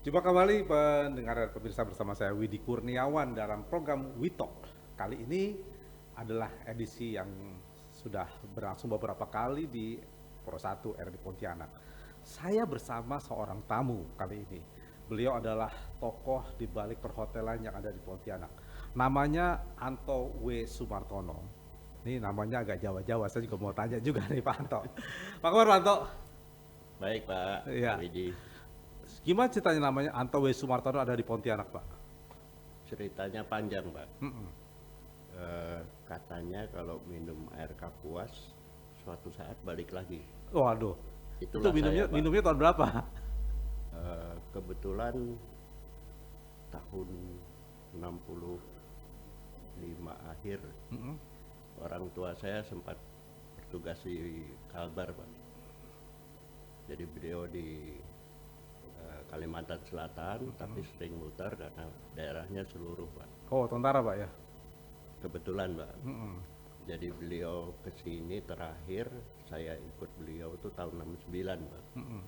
Jumpa kembali pendengar dan pemirsa bersama saya Widi Kurniawan dalam program WeTalk. Kali ini adalah edisi yang sudah berlangsung beberapa kali di Pro 1 RD Pontianak. Saya bersama seorang tamu kali ini. Beliau adalah tokoh di balik perhotelan yang ada di Pontianak. Namanya Anto W. Sumartono. Ini namanya agak Jawa-Jawa, saya juga mau tanya juga nih Pak Anto. Apa kabar Pak Anto? Baik Pak Iya. Widi, Gimana ceritanya namanya Anto W. Sumartono ada di Pontianak Pak? ceritanya panjang Pak. Mm-mm. Katanya kalau minum air kapuas suatu saat balik lagi. Waduh, itu Itulah minumnya saya Pak. minumnya tahun berapa? Kebetulan tahun 65 akhir Mm-mm. orang tua saya sempat bertugas di Kalbar Pak. Jadi beliau di Kalimantan Selatan, tapi sering mutar karena daerahnya seluruh Pak. Oh, tentara Pak ya? Kebetulan Pak. Mm-mm. Jadi beliau kesini terakhir saya ikut beliau itu tahun 69 Pak. Mm-mm.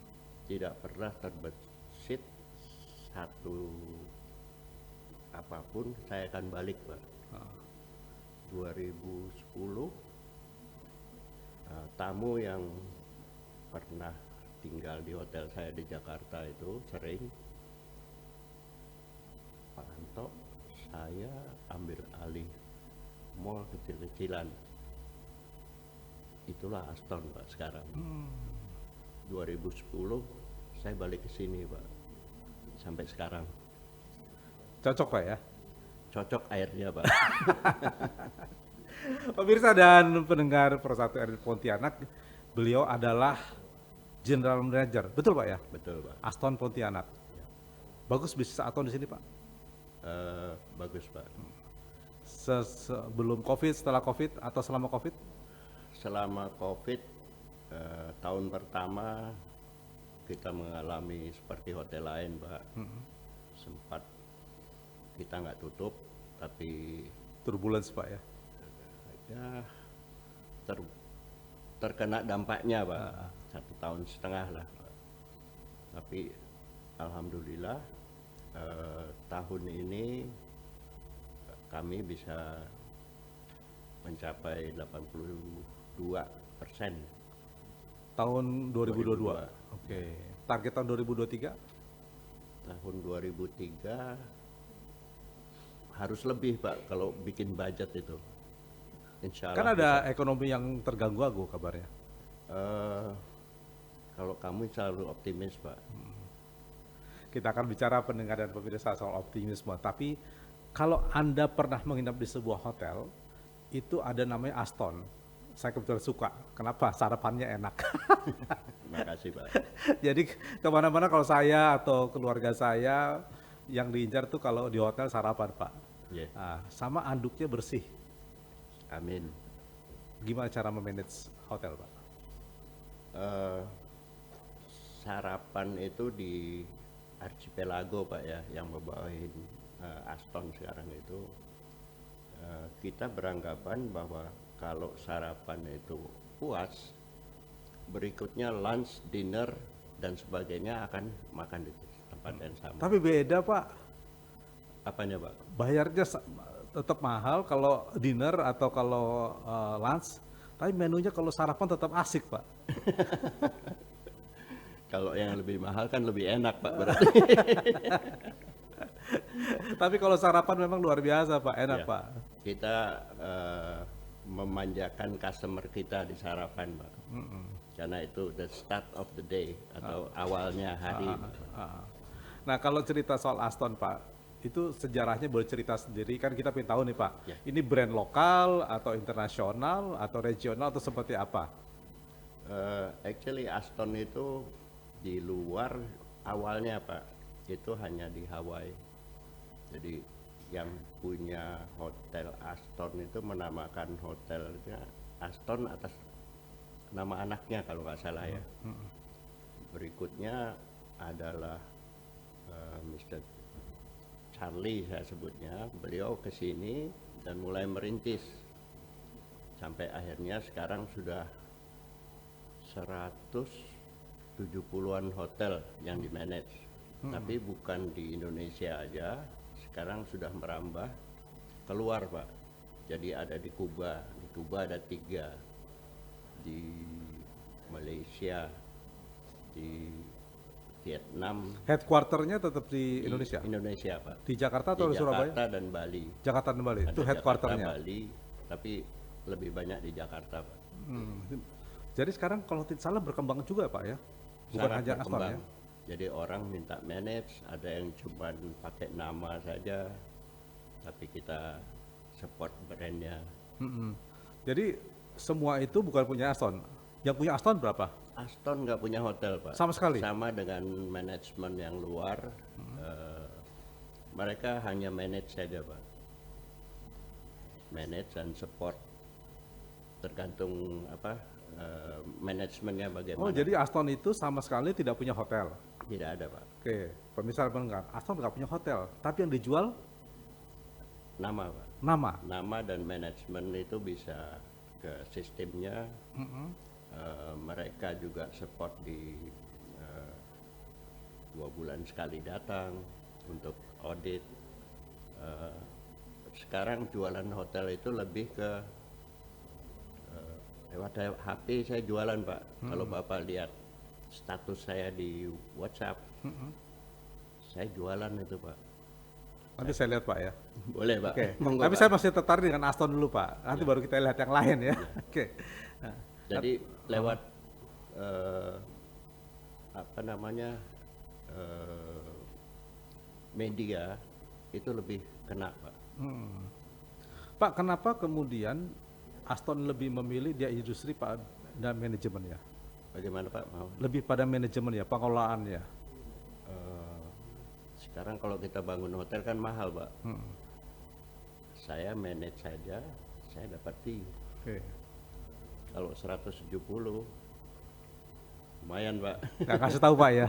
Tidak pernah terbesit satu apapun saya akan balik Pak. 2010 tamu yang pernah tinggal di hotel saya di Jakarta itu sering, Pak Anto, saya ambil alih mall kecil-kecilan. Itulah Aston Pak sekarang. 2010 saya balik ke sini Pak. Sampai sekarang. Cocok Pak ya? Cocok airnya Pak. Pemirsa dan pendengar Persatu RD Pontianak, beliau adalah General Manager, betul Pak ya? Betul Pak. Aston Pontianak. Bagus bisnis Aston di sini Pak. Bagus Pak. Sebelum COVID, setelah COVID, atau selama COVID? Selama COVID tahun pertama kita mengalami seperti hotel lain Pak. Sempat kita nggak tutup, tapi Turbulence Pak ya? ya terkena dampaknya Pak. 1,5 tahun lah. Tapi alhamdulillah tahun ini kami bisa mencapai 82%. Tahun 2022. 2022. Oke. Target tahun 2023? Tahun 2003 harus lebih Pak kalau bikin budget itu. Insya Kan Allah ada ekonomi yang terganggu kabarnya. bisa. Kalau kami selalu optimis Pak. Kita akan bicara pendengar dan pemirsa soal optimisme. Tapi kalau Anda pernah menginap di sebuah hotel, itu ada namanya Aston. Saya kebetulan suka. Kenapa? Sarapannya enak. Terima kasih Pak. Jadi kemana-mana kalau saya atau keluarga saya yang diincar tuh kalau di hotel sarapan Pak. Yeah. Nah, sama anduknya bersih. Amin. Gimana cara memanage hotel Pak? Sarapan itu di Archipelago Pak ya, yang membawain Aston sekarang itu. Kita beranggapan bahwa kalau sarapan itu puas, berikutnya lunch, dinner, dan sebagainya akan makan di tempat yang sama. Tapi beda Pak. Apanya Pak? Bayarnya tetap mahal kalau dinner atau kalau lunch. Tapi menunya kalau sarapan tetap asik Pak. Kalau yang lebih mahal kan lebih enak Pak berarti. Tapi kalau sarapan memang luar biasa Pak, enak Ya. Pak. Kita memanjakan customer kita di sarapan Pak. Karena itu the start of the day atau awalnya hari. Ah. Nah kalau cerita soal Aston Pak, itu sejarahnya boleh cerita sendiri, kan kita pengen tahu nih Pak, Ya. ini brand lokal atau internasional atau regional atau seperti apa? Actually Aston itu di luar awalnya Pak, itu hanya di Hawaii. Jadi yang punya hotel Aston itu menamakan hotelnya Aston atas nama anaknya kalau nggak salah ya. Berikutnya adalah Mr. Charlie saya sebutnya, beliau ke sini dan mulai merintis sampai akhirnya sekarang sudah 170-an hotel yang di manage. Tapi bukan di Indonesia aja, sekarang sudah merambah keluar Pak. Jadi ada di Kuba ada 3, di Malaysia, di Vietnam, Headquarternya tetap di di Indonesia? Indonesia Pak. Di Jakarta atau Di di Surabaya? Jakarta dan Bali. Jakarta dan Bali, itu Ada Jakarta, headquarternya. Bali, tapi lebih banyak di Jakarta Pak. Jadi sekarang kalau tidak salah berkembang juga Pak ya? Bukan Sangat hanya Aston berkembang. ya? Jadi orang minta manage, ada yang cuma pakai nama saja, tapi kita support brandnya. Mm-mm. Jadi semua itu bukan punya Aston. Yang punya Aston berapa? Aston nggak punya hotel Pak. Sama sekali? Sama dengan manajemen yang luar, mereka hanya manage saja Pak. Manage dan support, tergantung manajemennya bagaimana. Oh, jadi Aston itu sama sekali tidak punya hotel. Tidak ada Pak. Oke, pemirsa pendengar, Aston nggak punya hotel, tapi yang dijual Nama Pak. nama. Nama dan manajemen itu bisa ke sistemnya. Mereka juga support di 2 bulan sekali datang untuk audit. Sekarang jualan hotel itu lebih ke lewat HP saya jualan Pak. Kalau Bapak lihat status saya di WhatsApp, saya jualan itu Pak. Nanti saya lihat Pak ya. Boleh Pak. Oke. Monggo, Tapi Pak. saya masih tertarik dengan Aston dulu Pak. Nanti baru kita lihat yang lain ya. Oke. Nah, Jadi lewat apa namanya media itu lebih kena Pak. Pak, kenapa kemudian Aston lebih memilih dia industri Pak dan manajemennya? Bagaimana Pak mau? Lebih pada manajemen ya, pengelolaannya. Sekarang kalau kita bangun hotel kan mahal Pak. Saya manage saja, saya dapat fee. Oke. Kalau 170 lumayan Pak. Nggak kasih tahu Pak ya.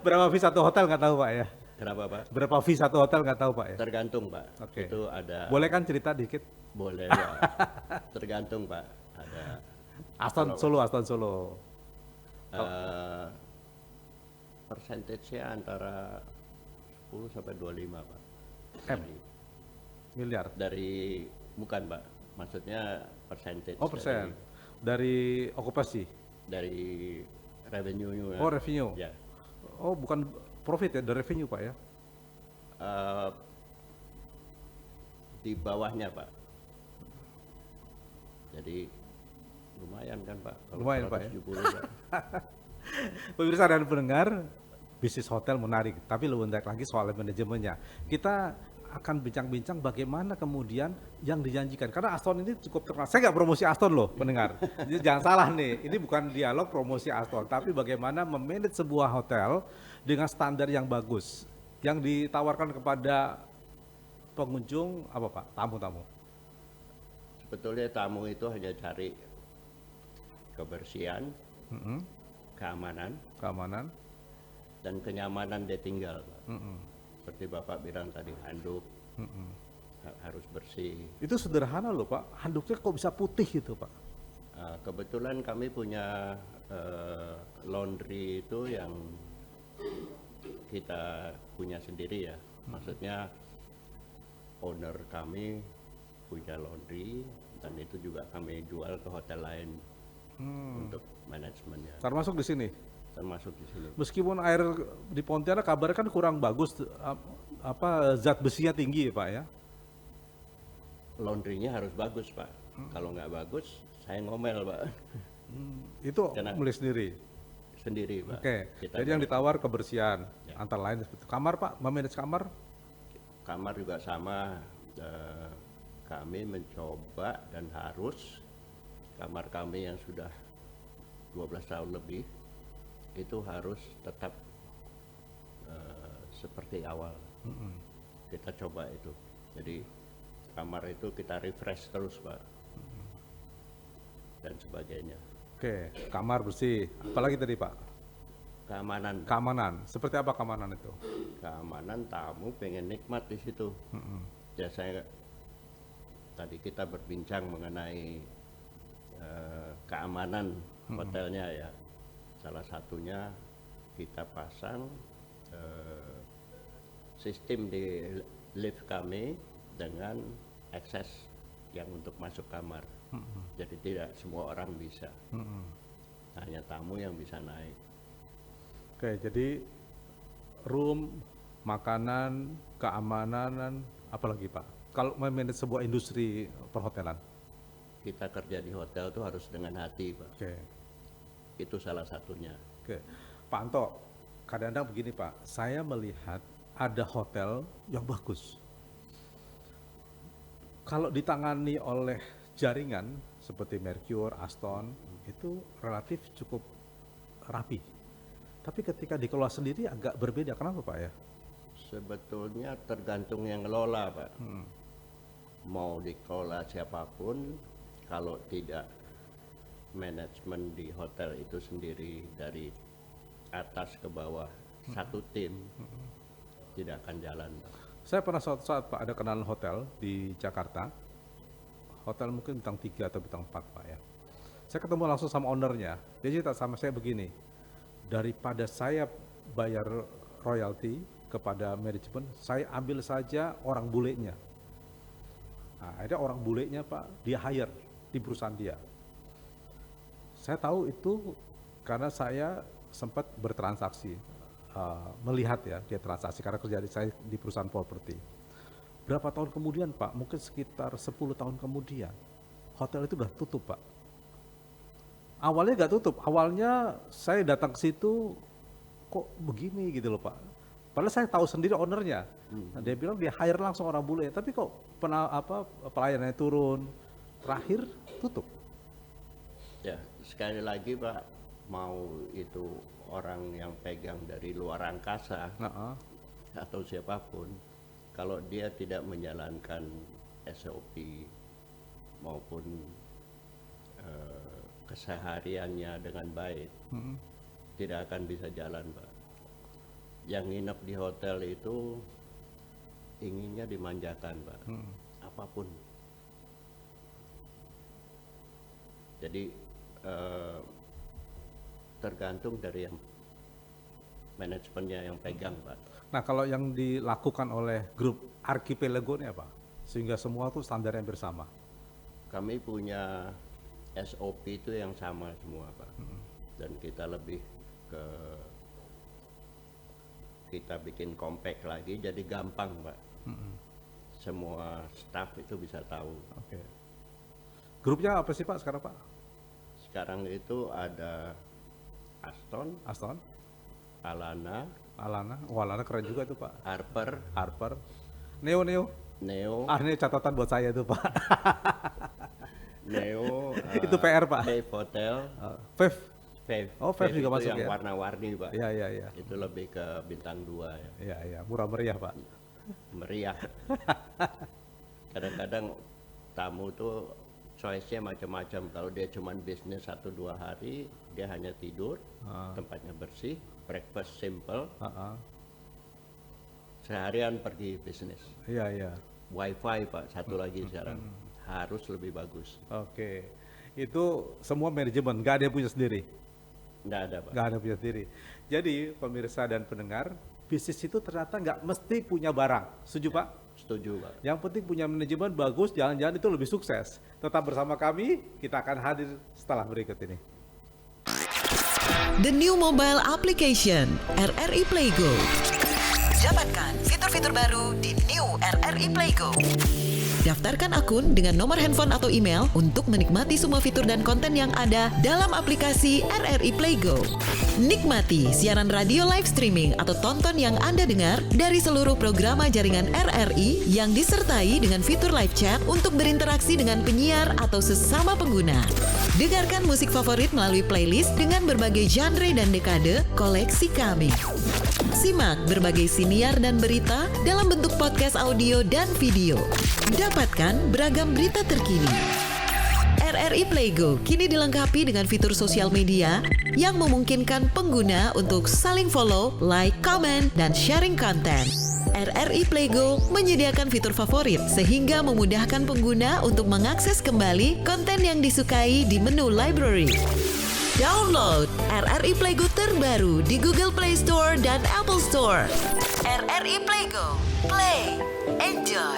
Berapa fee satu hotel nggak tahu Pak ya. Kenapa Pak? Berapa fee satu hotel nggak tahu Pak ya. Tergantung Pak. Oke. Itu ada. Boleh kan cerita dikit? Boleh Pak. Tergantung Pak. Ada Aston Solo, Aston Solo. persentasenya antara 10 sampai 25 Pak. M. Miliar. Dari bukan Pak. Maksudnya percentage. Oh persen. Dari okupasi. Dari revenue. Oh revenue. Ya. Oh bukan profit ya, dari revenue Pak ya. Di bawahnya Pak. Jadi lumayan kan Pak. Kalau Lumayan, Pak, ya. 170, Pak. Pemirsa dan pendengar, bisnis hotel menarik, tapi lebih menarik lagi soal manajemennya. Kita akan bincang-bincang bagaimana kemudian yang dijanjikan. Karena Aston ini cukup terkenal. Saya nggak promosi Aston loh, pendengar. Jadi jangan salah nih, ini bukan dialog promosi Aston, tapi bagaimana memanage sebuah hotel dengan standar yang bagus, yang ditawarkan kepada pengunjung apa Pak? Tamu-tamu. Sebetulnya tamu itu hanya cari kebersihan, keamanan, Keamanan. dan kenyamanan dia tinggal Pak. Seperti Bapak bilang tadi, handuk harus bersih. Itu sederhana loh Pak, handuknya kok bisa putih gitu Pak? Kebetulan kami punya laundry itu yang kita punya sendiri ya. Maksudnya owner kami punya laundry dan itu juga kami jual ke hotel lain untuk manajemennya. Termasuk di sini. Termasuk di sini. Meskipun air di Pontianak kabarnya kan kurang bagus, zat besinya tinggi Pak ya. Laundrynya harus bagus Pak. Kalau nggak bagus, saya ngomel Pak. Itu Karena- mulai sendiri. Sendiri Pak. Oke. Kita Jadi yang manage. ditawar kebersihan, Ya. antara lain seperti itu. Kamar Pak, memanage kamar. Kamar juga sama. Kami mencoba dan harus kamar kami yang sudah 12 tahun lebih itu harus tetap seperti awal. Kita coba itu. Jadi kamar itu kita refresh terus Pak. Dan sebagainya. Oke, kamar bersih. Apalagi tadi Pak? Keamanan. Keamanan. Seperti apa keamanan itu? Keamanan tamu pengen nikmat di situ. Ya saya tadi kita berbincang mengenai keamanan hotelnya ya. Salah satunya kita pasang sistem di lift kami dengan akses yang untuk masuk kamar. Jadi tidak semua orang bisa, hanya tamu yang bisa naik. Oke, jadi room, makanan, keamanan, apalagi Pak? Kalau memanage sebuah industri perhotelan? Kita kerja di hotel itu harus dengan hati, Pak. Oke. Itu salah satunya. Oke, Pak Anto, kadang-kadang begini Pak, saya melihat ada hotel yang bagus. Kalau ditangani oleh jaringan seperti Mercure, Aston, itu relatif cukup rapi. Tapi ketika dikelola sendiri agak berbeda, kenapa Pak ya? Sebetulnya tergantung yang ngelola, Pak. Mau dikelola siapapun, kalau tidak manajemen di hotel itu sendiri dari atas ke bawah satu tim, tidak akan jalan, Pak. Saya pernah suatu saat Pak ada kenalan hotel di Jakarta, hotel mungkin bintang 3 atau bintang 4 Pak ya. Saya ketemu langsung sama ownernya, dia cerita sama saya begini, daripada saya bayar royalti kepada manajemen, saya ambil saja orang bulenya. Nah, ada orang bulenya Pak, dia hire di perusahaan dia. Saya tahu itu karena saya sempat bertransaksi, melihat ya dia transaksi karena kerja saya di perusahaan properti. Berapa tahun kemudian Pak, mungkin sekitar 10 tahun kemudian, hotel itu udah tutup Pak. Awalnya nggak tutup, awalnya saya datang ke situ kok begini gitu loh Pak. Padahal saya tahu sendiri ownernya. Nah, dia bilang dia hire langsung orang bule, tapi kok pelayanannya turun, terakhir tutup. Ya, sekali lagi Pak, mau itu orang yang pegang dari luar angkasa atau siapapun, kalau dia tidak menjalankan SOP maupun kesehariannya dengan baik, tidak akan bisa jalan Pak. Yang nginep di hotel itu inginnya dimanjakan Pak, apapun. Jadi tergantung dari yang manajemennya yang pegang Pak. Nah kalau yang dilakukan oleh grup Archipelago ini apa? Sehingga semua tuh standar yang bersama. Kami punya SOP itu yang sama semua Pak. Dan kita lebih ke kita bikin compact lagi, jadi gampang Pak. Semua staff itu bisa tahu. Oke. Grupnya apa sih Pak sekarang Pak? Sekarang itu ada Aston, Alana, Alana keren juga tuh Pak. Harper, Neo. Neo, Ini catatan buat saya tuh Pak. Neo, Itu PR Pak. Fave Hotel, Fave. Fave. Oh, Fave juga itu masuk yang ya? warna-warni Pak. Iya. Itu lebih ke bintang 2 ya. Iya, murah meriah Pak. Meriah. Kadang-kadang tamu tuh choice-nya macam-macam. Kalau dia cuma bisnis 1-2 hari, dia hanya tidur, tempatnya bersih, breakfast simple, seharian pergi bisnis. Iya. Wifi Pak, satu lagi sekarang harus lebih bagus. Oke. Itu semua manajemen, nggak ada yang punya sendiri. Nggak ada Pak. Nggak ada yang punya sendiri. Jadi pemirsa dan pendengar, bisnis itu ternyata nggak mesti punya barang. Setuju Pak? Setuju Pak. Yang penting punya manajemen bagus, jalan-jalan itu lebih sukses. Tetap bersama kami, kita akan hadir setelah berikut ini. The new mobile application RRI Playgo. Dapatkan fitur-fitur baru di new RRI Playgo. Daftarkan akun dengan nomor handphone atau email untuk menikmati semua fitur dan konten yang ada dalam aplikasi RRI Playgo. Nikmati siaran radio live streaming atau tonton yang Anda dengar dari seluruh programa jaringan RRI yang disertai dengan fitur live chat untuk berinteraksi dengan penyiar atau sesama pengguna. Dengarkan musik favorit melalui playlist dengan berbagai genre dan dekade koleksi kami. Simak berbagai siniar dan berita dalam bentuk podcast audio dan video. Dapatkan beragam berita terkini. RRI Playgo kini dilengkapi dengan fitur sosial media yang memungkinkan pengguna untuk saling follow, like, comment, dan sharing konten. RRI Playgo menyediakan fitur favorit sehingga memudahkan pengguna untuk mengakses kembali konten yang disukai di menu library. Download RRI Playgo terbaru di Google Play Store dan Apple Store. RRI Playgo, play, enjoy.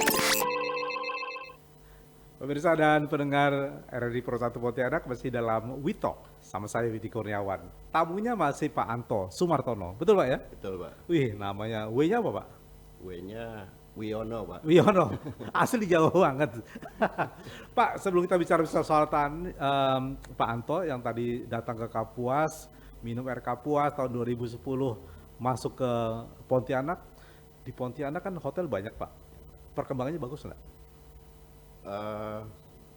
Pemirsa dan pendengar RRI Pro 1 Pontianak masih dalam We Talk sama saya Widi Kurniawan. Tamunya masih Pak Anto Sumartono, betul Pak ya? Betul Pak. Wih, namanya W-nya apa Pak? W-nya Wiono Pak. Wiono, asli Jawa banget. Pak, sebelum kita bicara soal Pak Anto yang tadi datang ke Kapuas, minum air Kapuas tahun 2010, masuk ke Pontianak. Di Pontianak kan hotel banyak Pak. Perkembangannya bagus nggak?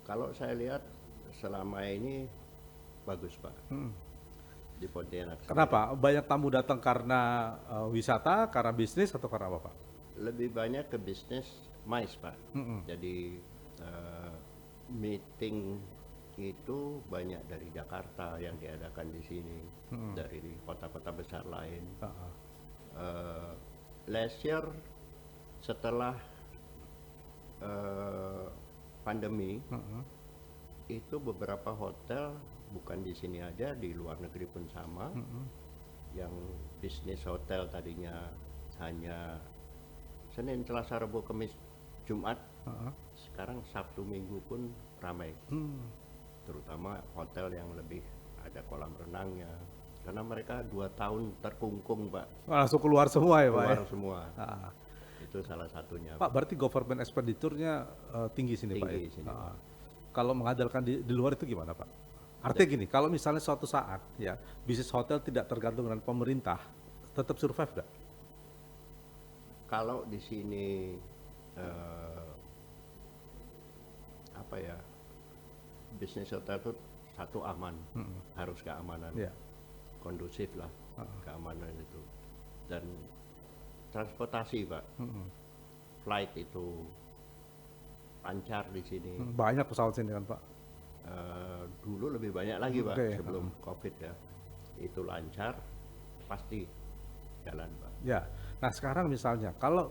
Kalau saya lihat selama ini bagus Pak. Di Pontianak. Kenapa? Banyak tamu datang karena wisata, karena bisnis, atau karena apa Pak? Lebih banyak ke bisnis MICE Pak. Jadi meeting itu banyak dari Jakarta yang diadakan di sini, dari kota-kota besar lain. Leisure setelah pandemi itu beberapa hotel bukan di sini aja, di luar negeri pun sama. Yang bisnis hotel tadinya hanya Senin, Selasa, Rabu, Kamis, Jumat, sekarang Sabtu, Minggu pun ramai. Terutama hotel yang lebih ada kolam renangnya, karena mereka 2 tahun terkungkung Pak. Langsung keluar semua ya Pak? Keluar Ya? semua. Itu salah satunya Pak, berarti government expenditure-nya tinggi sini Pak ya? Tinggi sini. Kalau mengandalkan di luar itu gimana Pak? Artinya gini, kalau misalnya suatu saat ya bisnis hotel tidak tergantung dengan pemerintah, tetap survive nggak? Kalau di sini apa ya, bisnis hotel itu satu aman, harus keamanan, kondusif lah, keamanan itu, dan transportasi Pak, flight itu lancar di sini. Banyak pesawat sini kan Pak? Dulu lebih banyak lagi Pak, Oke. sebelum COVID ya, itu lancar, pasti jalan Pak. Ya, nah sekarang misalnya kalau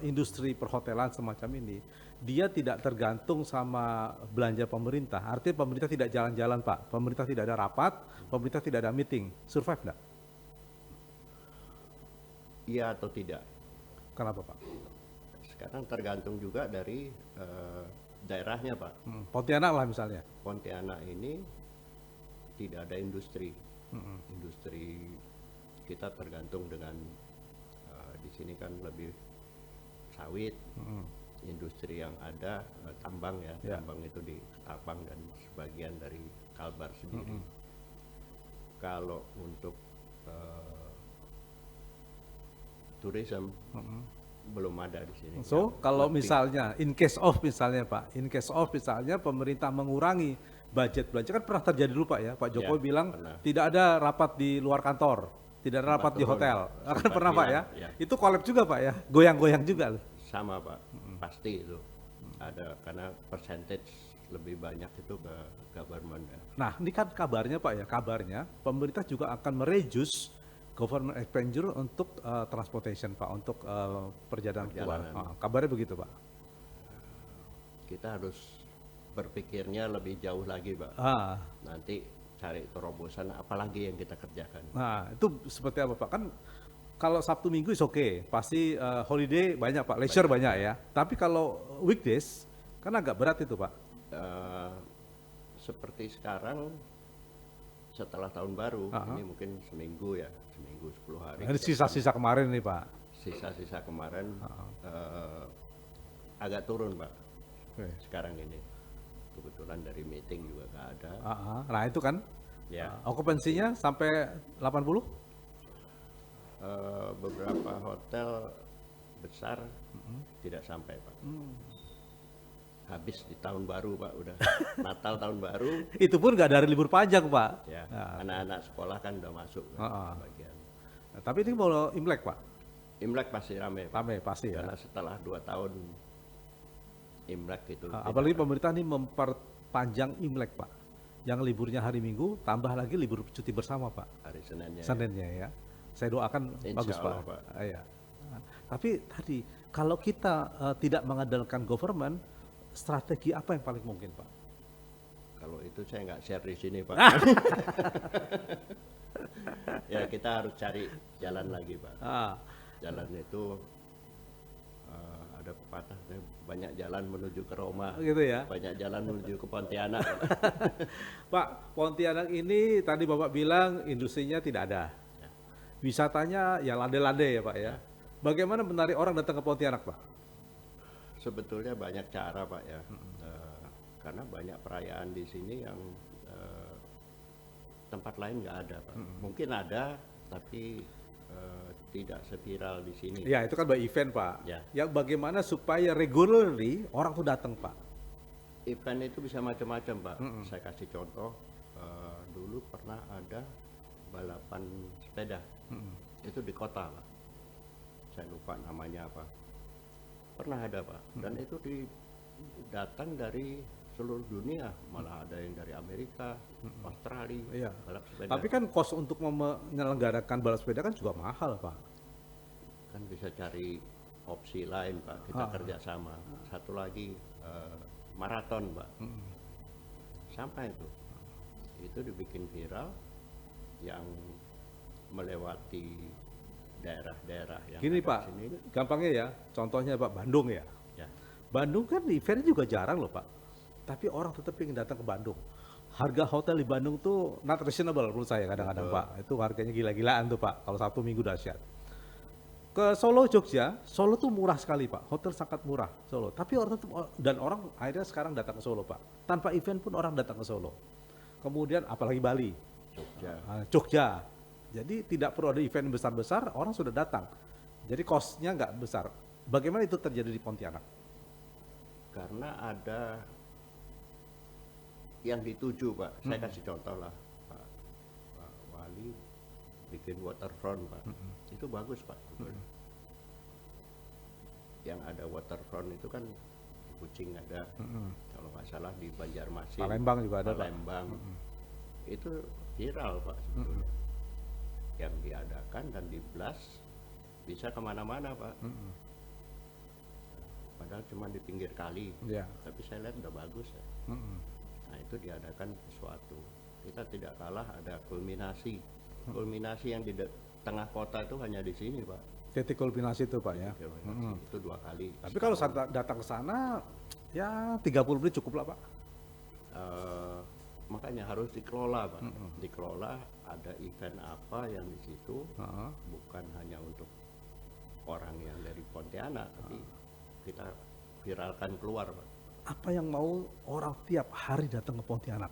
industri perhotelan semacam ini, dia tidak tergantung sama belanja pemerintah. Artinya pemerintah tidak jalan-jalan Pak, pemerintah tidak ada rapat, pemerintah tidak ada meeting, survive nggak? Iya atau tidak? Kenapa Pak? Sekarang tergantung juga dari daerahnya Pak. Pontianak lah misalnya. Pontianak ini tidak ada industri. Industri kita tergantung dengan di sini kan lebih sawit. Industri yang ada tambang ya, tambang itu di Ketapang dan sebagian dari Kalbar sendiri. Kalau untuk tourism belum ada di sini. So, kalau misalnya in case of misalnya Pak, pemerintah mengurangi budget belanja, kan pernah terjadi dulu Pak ya, Pak Jokowi bilang pernah. tidak ada rapat di luar kantor, tidak ada rapat di hotel, kan pernah Pak ya? Ya. Itu collab juga Pak ya, goyang-goyang juga loh. Sama Pak, pasti itu ada, karena percentage lebih banyak itu ke government ya. Nah, ini kan kabarnya Pak ya, pemerintah juga akan mereduce government expenditure untuk transportation Pak, untuk perjalanan keluar. Kabarnya begitu Pak. Kita harus berpikirnya lebih jauh lagi Pak. Nanti cari terobosan apalagi yang kita kerjakan. Nah, itu seperti apa Pak? Kan kalau Sabtu Minggu is oke, pasti holiday banyak Pak, leisure banyak ya. Tapi kalau weekdays kan agak berat itu Pak. Seperti sekarang setelah tahun baru, ini mungkin seminggu 10 hari. Ini sisa-sisa kemarin nih Pak. Sisa-sisa kemarin agak turun Pak. Sekarang ini kebetulan dari meeting juga nggak ada. Nah itu kan, Ya. okupansinya sampai 80? Beberapa hotel besar tidak sampai Pak. Habis di tahun baru Pak, udah Natal tahun baru. Itu pun nggak dari libur panjang Pak. Ya, anak-anak sekolah kan udah masuk bagian. Nah, tapi ini mau Imlek Pak? Imlek pasti ramai Pak. Ramai pasti ya. Karena setelah 2 tahun Imlek itu. Apalagi pemerintah ini memperpanjang Imlek Pak. Yang liburnya hari Minggu, tambah lagi libur cuti bersama Pak. Hari Seninnya. Seninnya ya. Saya doakan Insya bagus Allah, Pak. Pak. Iya. Tapi tadi kalau kita tidak mengandalkan government, strategi apa yang paling mungkin Pak? Kalau itu saya nggak share di sini Pak. Ya kita harus cari jalan lagi Pak. Jalan itu ada pepatah, banyak jalan menuju ke Roma, gitu ya. banyak jalan menuju ke Pontianak. Pak, Pontianak ini tadi Bapak bilang industrinya tidak ada. Ya. Wisatanya ya landai-landai ya Pak ya. Bagaimana menarik orang datang ke Pontianak Pak? Sebetulnya banyak cara Pak ya. Karena banyak perayaan di sini yang tempat lain nggak ada Pak. Mungkin ada tapi tidak seviral di sini. Ya itu kan by event Pak. Ya. Yang bagaimana supaya regularly orang tuh datang Pak? Event itu bisa macam-macam Pak. Saya kasih contoh, dulu pernah ada balapan sepeda. Itu di kota Pak. Saya lupa namanya apa. Pernah ada Pak. Dan itu datang dari seluruh dunia, malah ada yang dari Amerika, Australia, Iya. balap sepeda. Tapi kan kos untuk menyelenggarakan balap sepeda kan juga mahal Pak. Kan bisa cari opsi lain Pak, kita kerjasama. Satu lagi maraton Pak, sampai itu dibikin viral, yang melewati daerah-daerah yang Gini ada Pak, sini. gampangnya ya, contohnya Pak Bandung ya. Ya, Bandung kan eventnya juga jarang loh Pak. Tapi orang tetap ingin datang ke Bandung. Harga hotel di Bandung tuh not reasonable menurut saya kadang-kadang Pak. Itu harganya gila-gilaan tuh Pak, kalau Sabtu Minggu dahsyat. Ke Solo, Jogja, Solo tuh murah sekali Pak, hotel sangat murah Solo. Tapi orang tetap, dan orang akhirnya sekarang datang ke Solo Pak. Tanpa event pun orang datang ke Solo. Kemudian apalagi Bali, Jogja. Jadi tidak perlu ada event besar-besar, orang sudah datang. Jadi cost-nya nggak besar. Bagaimana itu terjadi di Pontianak? karena ada yang dituju Pak. Saya kasih contoh lah, Pak Wali bikin waterfront Pak. Itu bagus Pak. Yang ada waterfront itu kan di Kucing ada, kalau nggak salah di Banjarmasin, Palembang juga ada Pak. Palembang. Itu viral Pak sebetulnya. Yang diadakan dan di blast bisa kemana-mana Pak. Padahal cuma di pinggir kali, Ya. tapi saya lihat udah bagus ya. Nah itu diadakan sesuatu. Kita tidak kalah, ada kulminasi. Kulminasi yang di tengah kota itu hanya di sini Pak. Titik kulminasi itu Pak ya. Kulminasi itu 2 kali. Tapi kalau saat datang ke sana, ya 30 menit cukup lah Pak. Makanya harus dikelola Pak. Dikelola, ada event apa yang di situ, bukan hanya untuk orang yang dari Pontianak, tapi kita viralkan keluar Pak. Apa yang mau orang tiap hari datang ke Pontianak?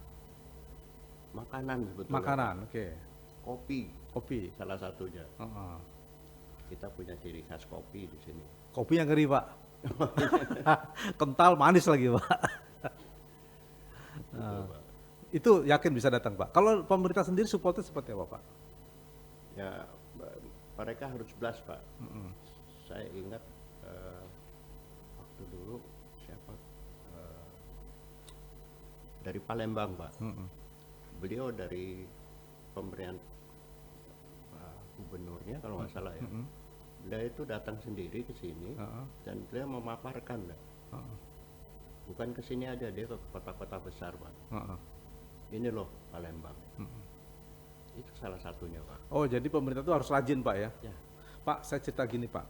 Makanan sebetulnya. Makanan, oke. Kopi Kopi. salah satunya. Kita punya ciri khas kopi di sini. Kopi yang ngeri Pak. Kental, manis lagi Pak. Betul, Pak. Itu yakin bisa datang Pak. Kalau pemerintah sendiri supportnya seperti apa Pak? Ya mereka harus blast Pak. Saya ingat waktu dulu siapa dari Palembang Pak. Beliau dari pemberian gubernurnya kalau nggak salah ya. Beliau itu datang sendiri ke sini dan beliau memaparkan, bukan ke sini aja, dia ke kota-kota besar Pak. Ini loh Palembang. Itu salah satunya Pak. Oh jadi pemerintah itu harus rajin Pak ya? Ya. Pak saya cerita gini Pak.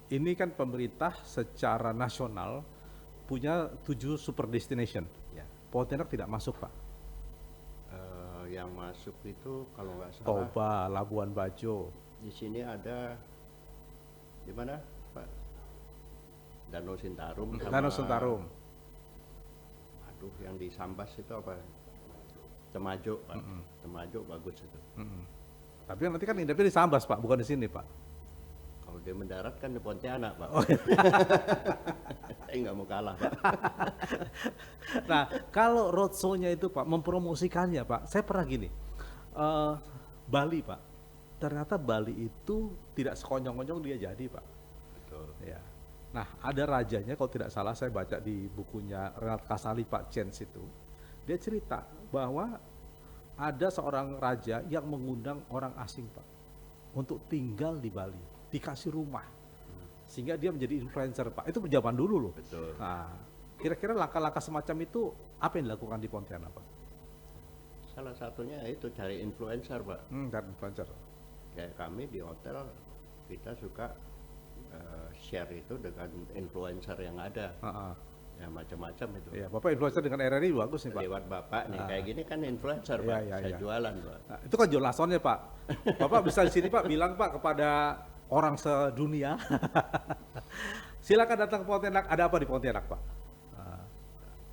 Ini kan pemerintah secara nasional punya 7 super destination. Ya. Pontianak tidak masuk Pak. Yang masuk itu kalau nggak salah Toba, Labuan Bajo. di sini ada di mana Pak? Danau Sentarum sama Danau Sentarum. aduh yang di Sambas itu apa? Temajuk Pak. Temajuk bagus itu. Tapi nanti kan indepnya di Sambas Pak, bukan di sini Pak. Kalau dia mendarat kan di Pontianak Pak. Oh, iya. Saya nggak mau kalah Pak. Nah, kalau roadshow-nya itu Pak, mempromosikannya Pak, saya pernah gini, Bali Pak, ternyata Bali itu tidak sekonyong-konyong dia jadi Pak. Betul. Ya. Nah, ada rajanya kalau tidak salah saya baca di bukunya Renat Kasali Pak Chance itu, dia cerita bahwa ada seorang raja yang mengundang orang asing Pak untuk tinggal di Bali, dikasih rumah, sehingga dia menjadi influencer Pak. Itu zaman dulu loh. Betul. Nah, kira-kira langkah-langkah semacam itu apa yang dilakukan di Pontianak Pak? Salah satunya itu cari influencer, Pak. Dan influencer. Kayak kami di hotel kita suka share itu dengan influencer yang ada. Ya macam-macam itu. Iya, Bapak influencer dengan RRI bagus nih Pak. Lewat Bapak nih, kayak gini kan influencer Iya, Pak, iya, saya iya. jualan Pak. Nah, itu kan jual lasonnya Pak. Bapak bisa di sini Pak bilang Pak kepada orang sedunia. Silakan datang ke Pontianak. Ada apa di Pontianak Pak?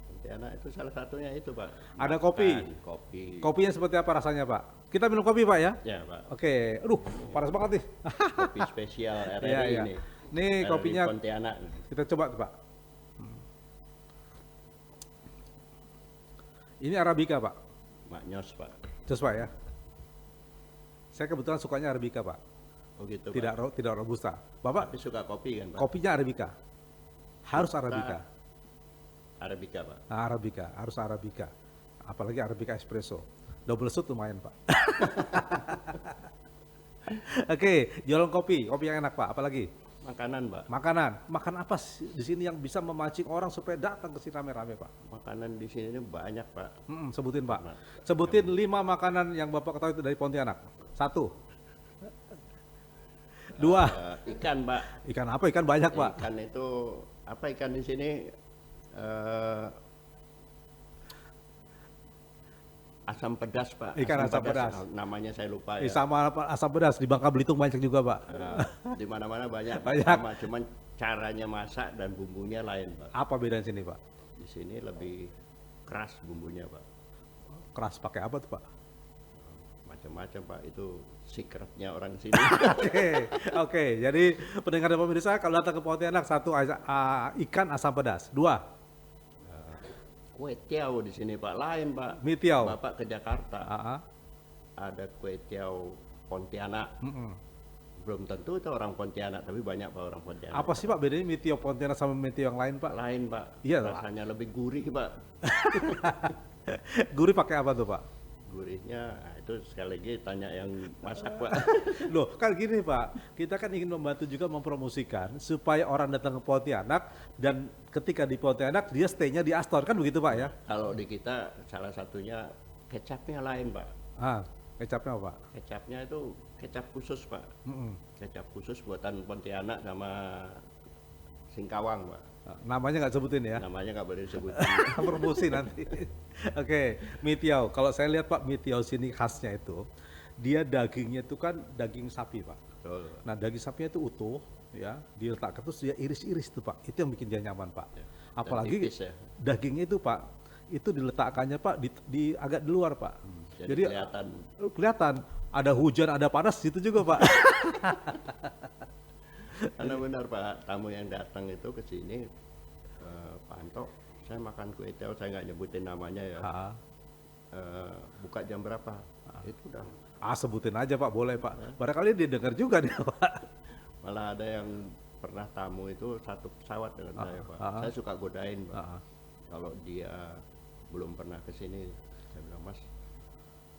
Pontianak itu salah satunya itu Pak. Ada kopi. Kopi. Kopinya seperti apa rasanya Pak? Kita minum kopi Pak ya? Ya Pak. Oke, aduh panas banget nih. Kopi spesial RRI Iya, iya. ini. Nih RRI kopinya Pontianak. kita coba tuh Pak. Ini Arabica Pak. Maknyos Pak. Terus Pak ya. Saya kebetulan sukanya Arabica Pak. Oh gitu Tidak Pak. tidak robusta. Bapak Tapi suka kopi kan Pak? kopinya Arabica. Harus Arabica. Arabica Pak. Nah, Arabica, harus Arabica. Apalagi Arabica espresso. Double shot lumayan, Pak. Oke, jualan kopi yang enak, Pak. Apalagi? Makanan Pak. Makanan. Makan apa sih di sini yang bisa memancing orang supaya datang ke sini rame-rame, Pak? Makanan di sini banyak Pak. Sebutin, Pak. Nah, Sebutin 5 makanan yang Bapak ketahui itu dari Pontianak. 1. 2. Ikan Pak. Ikan apa? Ikan banyak, Pak. Ikan itu apa ikan di sini? Asam pedas Pak. Ikan asam pedas. Namanya saya lupa ya. Sama apa, asam pedas di Bangka Belitung banyak juga, Pak. Di mana-mana banyak. Banyak. Sama, cuman caranya masak dan bumbunya lain Pak. Apa bedanya sini, Pak? Di sini lebih keras bumbunya Pak. Keras pakai apa tuh, Pak? Macam-macam Pak. Itu secretnya orang sini. Oke. Jadi pendengar dan pemirsa kalau datang ke Pontianak 1 ikan asam pedas. 2 Kue tiaw di sini Pak. Lain Pak. mie tiaw. Bapak ke Jakarta. Ah, Ada kue tiaw Pontianak. Belum tentu itu orang Pontianak, tapi banyak Pak orang Pontianak. Apa sih Pak bedanya mie tiaw Pontianak sama mie tiaw yang lain, Pak? Lain Pak. Iya, Rasanya lebih gurih Pak. Gurih pakai apa tuh, Pak? Gurihnya itu sekali lagi tanya yang masak Pak. Loh, kan gini Pak, kita kan ingin membantu juga mempromosikan supaya orang datang ke Pontianak dan ketika di Pontianak dia stay-nya di Astor, kan begitu Pak ya? Kalau di kita salah satunya kecapnya lain Pak. Kecapnya apa, Pak? Kecapnya itu kecap khusus Pak. Kecap khusus buatan Pontianak sama Singkawang Pak. Namanya nggak sebutin ya? Namanya nggak boleh disebut. Promosi nanti. Oke, mie tiaw. Kalau saya lihat Pak, mie tiaw sini khasnya itu, dia dagingnya itu kan daging sapi Pak. Betul. Nah daging sapinya itu utuh, ya, diletakkan terus dia iris-iris tuh Pak. Itu yang bikin dia nyaman Pak. Ya. Apalagi tipis, ya. dagingnya itu Pak, itu diletakkannya Pak di agak di luar Pak. Jadi kelihatan. Ada hujan, ada panas, itu juga Pak. Karena benar Pak, tamu yang datang itu ke sini, Pak Anto, saya makan kue tiaw, saya nggak nyebutin namanya ya. Buka jam berapa? Itu udah. Sebutin aja Pak, boleh Pak. Barangkali dia dengar juga nih Pak. Malah ada yang pernah tamu itu satu pesawat dengan saya Pak. Saya suka godain Pak. Kalau dia belum pernah ke sini, saya bilang Mas,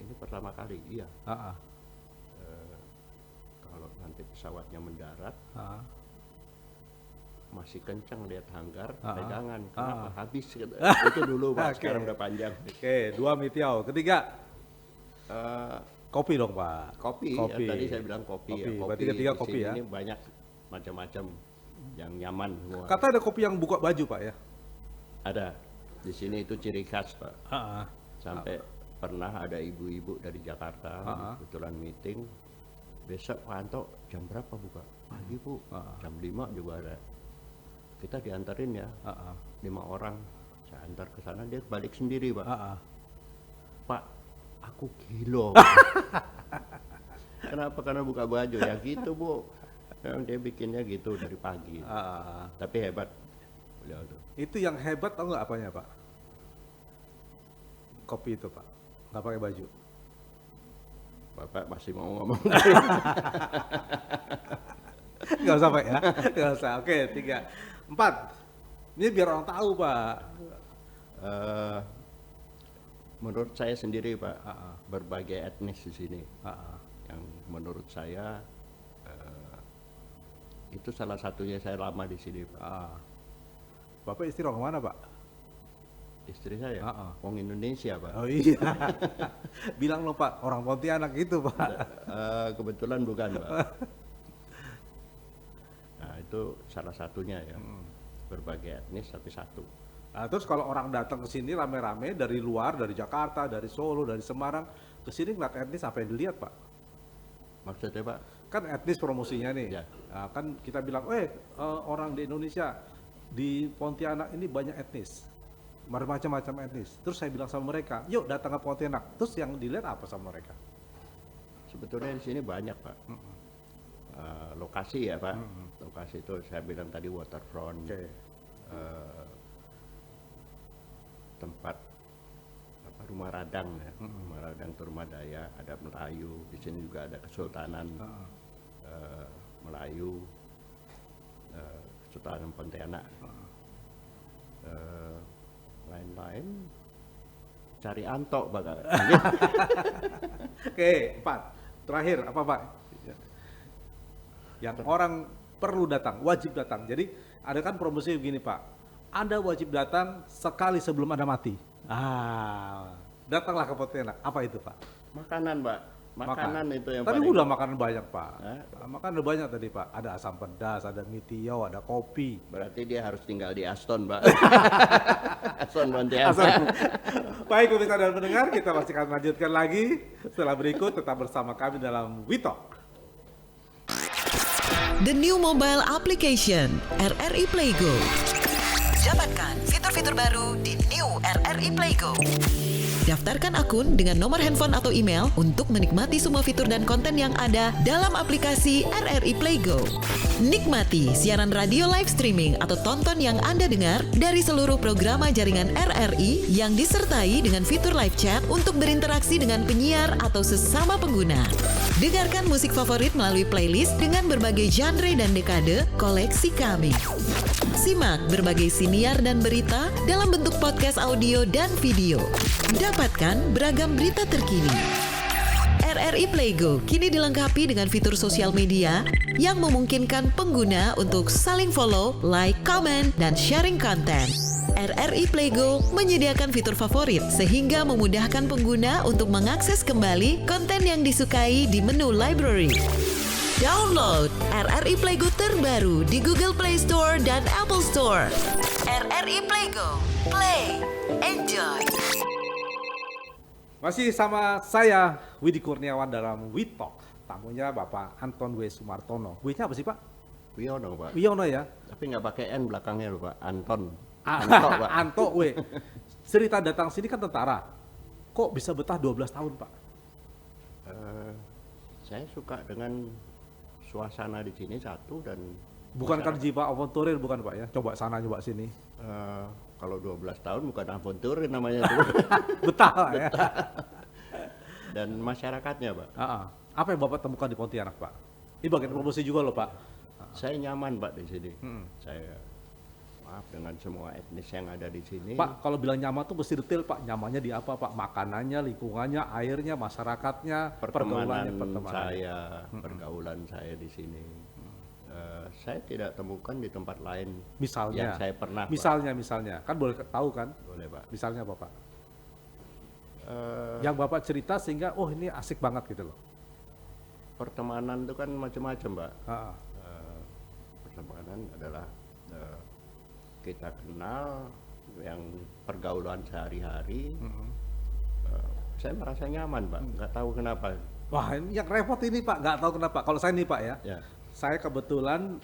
ini pertama kali. Iya. Kalau nanti pesawatnya mendarat, masih kencang lihat hanggar, pegangan. Kenapa? Habis. Itu dulu Pak, sekarang udah panjang. Oke, 2 mie tiaw. Ketiga, kopi dong Pak. Kopi. Ya, tadi saya bilang kopi. Ya. Kopi Berarti ketiga di kopi sini ya. Ini banyak macam-macam yang nyaman semua. Kata ada kopi yang buka baju Pak ya? Ada. Di sini itu ciri khas Pak. Ah, Sampai pernah ada ibu-ibu dari Jakarta, kebetulan meeting. Besok Pak Anto jam berapa buka? Pagi Bu, jam 5 juga ada. Kita diantarin ya, 5 orang. Saya antar ke sana, dia balik sendiri Pak. Pak, aku kilo. Kenapa? Karena buka baju ya gitu Bu. Dia bikinnya gitu dari pagi. Tapi hebat beliau tuh. Itu yang hebat tau nggak apanya Pak? Kopi itu Pak, nggak pakai baju. Bapak masih mau ngomong. Nggak usah Pak ya, nggak usah. Oke, 3, 4. Ini biar orang tahu Pak. Menurut saya sendiri Pak, berbagai etnis di sini. Yang menurut saya itu salah satunya saya lama di sini Pak. Bapak istirahat kemana Pak? Istri saya, Heeh. Wong Indonesia Pak. Oh iya. Bilang lo Pak, orang Pontianak itu Pak. Kebetulan bukan Pak. Nah itu salah satunya ya, berbagai etnis tapi satu. Nah, terus kalau orang datang ke sini rame-rame dari luar, dari Jakarta, dari Solo, dari Semarang, ke sini ngeliat etnis apa yang dilihat Pak? Maksudnya Pak? Kan etnis promosinya nih. Ya. Nah, kan kita bilang, orang di Indonesia, di Pontianak ini banyak etnis. Bermacam-macam etnis. Terus saya bilang sama mereka, yuk datang ke Pontianak. Terus yang dilihat apa sama mereka? Sebetulnya di sini banyak Pak. Lokasi ya Pak. Lokasi itu saya bilang tadi waterfront. Oke. Tempat apa, rumah radang ya. Rumah radang itu rumah Dayak, ada Melayu. Di sini juga ada Kesultanan Melayu, Kesultanan Pontianak. Lain-lain cari antok Pak. Oke, 4. Terakhir apa Pak? Yang orang perlu datang, wajib datang. Jadi ada kan promosi begini Pak. Anda wajib datang sekali sebelum Anda mati. Datanglah ke Pontianak. Apa itu Pak? Makanan Pak. Makanan itu yang Tadi paling. udah makanan banyak Pak. Hah? Makanan udah banyak tadi Pak. Ada asam pedas, ada mie tio, ada kopi. Berarti dia harus tinggal di Aston Pak. Aston Pontianak. Baik pemirsa dan pendengar, kita masih akan lanjutkan lagi setelah berikut. Tetap bersama kami dalam WeTalk. The new mobile application RRI Playgo. Dapatkan fitur-fitur baru di new RRI Playgo. Daftarkan akun dengan nomor handphone atau email untuk menikmati semua fitur dan konten yang ada dalam aplikasi RRI Playgo. Nikmati siaran radio live streaming atau tonton yang Anda dengar dari seluruh programa jaringan RRI yang disertai dengan fitur live chat untuk berinteraksi dengan penyiar atau sesama pengguna. Dengarkan musik favorit melalui playlist dengan berbagai genre dan dekade koleksi kami. Simak berbagai siniar dan berita dalam bentuk podcast audio dan video. Dapatkan beragam berita terkini. RRI Playgo kini dilengkapi dengan fitur sosial media yang memungkinkan pengguna untuk saling follow, like, comment, dan sharing konten. RRI Playgo menyediakan fitur favorit sehingga memudahkan pengguna untuk mengakses kembali konten yang disukai di menu library. Download RRI Playgo terbaru di Google Play Store dan Apple Store. RRI Playgo, play, enjoy. Masih sama saya, Widi Kurniawan dalam WeTalk. Tamunya Bapak Anton W. Sumartono. W-nya apa sih Pak? Wiono Pak. Wiono ya? Tapi nggak pakai N belakangnya loh Pak. Anton. Anto, Pak. Anto W. Cerita datang sini kan tentara. Kok bisa betah 12 tahun Pak? Saya suka dengan suasana di sini satu dan Bukan kan jiwa aventurir bukan Pak ya? Coba sana, coba sini. kalau 12 tahun bukan aventurir namanya itu. Betah Pak ya? Dan masyarakatnya Pak. Apa yang Bapak temukan di Pontianak Pak? Ini bagian promosi juga loh Pak. Saya nyaman Pak di sini. Saya maaf dengan semua etnis yang ada di sini. Pak, kalau bilang nyaman tuh mesti detail Pak. Nyamannya di apa Pak? Makanannya, lingkungannya, airnya, masyarakatnya, pergaulannya, pergaulan saya di sini. Saya tidak temukan di tempat lain Misalnya, yang saya pernah. misalnya, kan boleh tahu kan? Boleh Pak. Misalnya apa Pak? Yang Bapak cerita sehingga, oh ini asik banget gitu loh. Pertemanan itu kan macam-macam Pak. Ah, Pertemanan adalah kita kenal yang pergaulan sehari-hari. Saya merasa nyaman Pak, nggak tahu kenapa. Wah ini yang repot ini Pak, nggak tahu kenapa. Kalau saya nih Pak ya, Ya. saya kebetulan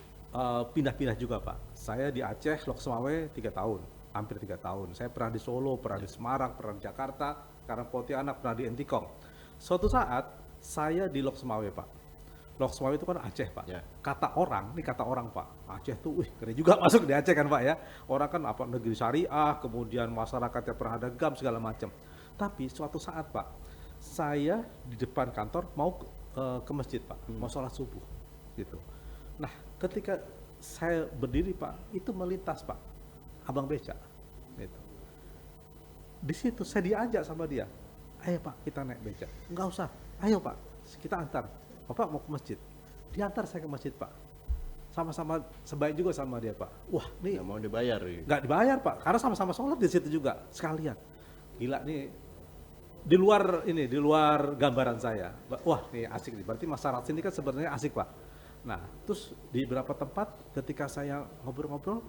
pindah-pindah juga Pak. Saya di Aceh, Lok Sumawe 3 tahun, hampir 3 tahun. Saya pernah di Solo, pernah di Semarang, pernah di Jakarta, sekarang Pontianak, pernah di Entikong. Suatu saat saya di Lok Sumawe Pak. Lok Sumawe itu kan Aceh Pak. Ya. Kata orang Pak, Aceh tuh, wih keren juga masuk di Aceh kan Pak ya. Orang kan apa negeri syariah, kemudian masyarakatnya beragam segala macam. Tapi suatu saat Pak, saya di depan kantor mau ke masjid Pak, mau sholat subuh gitu. Nah, ketika saya berdiri Pak, itu melintas Pak, abang beca. Gitu. Di situ saya diajak sama dia, ayo Pak kita naik beca. Enggak usah, ayo Pak kita antar. Bapak mau ke masjid, diantar saya ke masjid Pak. sama-sama sebaik juga sama dia Pak. Wah nih Nggak mau dibayar gitu. nggak dibayar Pak, karena sama-sama sholat di situ juga sekalian. Gila nih, di luar gambaran saya. Wah nih asik nih, berarti masyarakat sini kan sebenarnya asik Pak. Nah terus di beberapa tempat ketika saya ngobrol-ngobrol,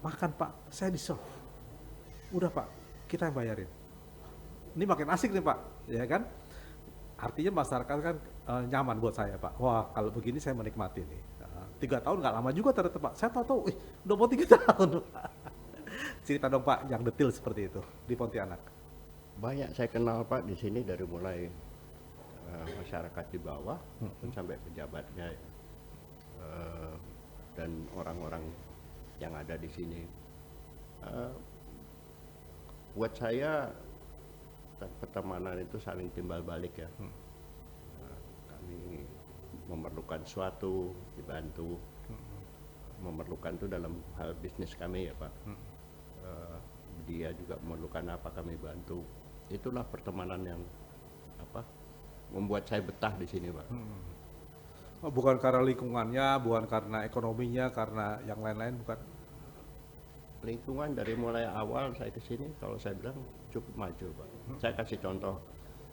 makan Pak, saya di-serve. Udah Pak, kita yang bayarin. Ini makin asik nih Pak, ya kan? Artinya masyarakat kan nyaman buat saya Pak. Wah kalau begini saya menikmati nih. 3 tahun nggak lama juga ternyata Pak. Saya tahu-tahu, udah mau 3 tahun Pak. Cerita dong Pak yang detail seperti itu di Pontianak. Banyak saya kenal Pak di sini dari mulai masyarakat di bawah sampai pejabatnya dan orang-orang yang ada di sini. Buat saya pertemanan itu saling timbal balik ya. Kami memerlukan suatu dibantu, memerlukan itu dalam hal bisnis kami ya Pak. Dia juga memerlukan apa kami bantu. Itulah pertemanan yang membuat saya betah di sini Pak. Bukan karena lingkungannya, bukan karena ekonominya, karena yang lain-lain bukan. Lingkungan dari mulai awal saya ke sini kalau saya bilang cukup maju Pak. Saya kasih contoh,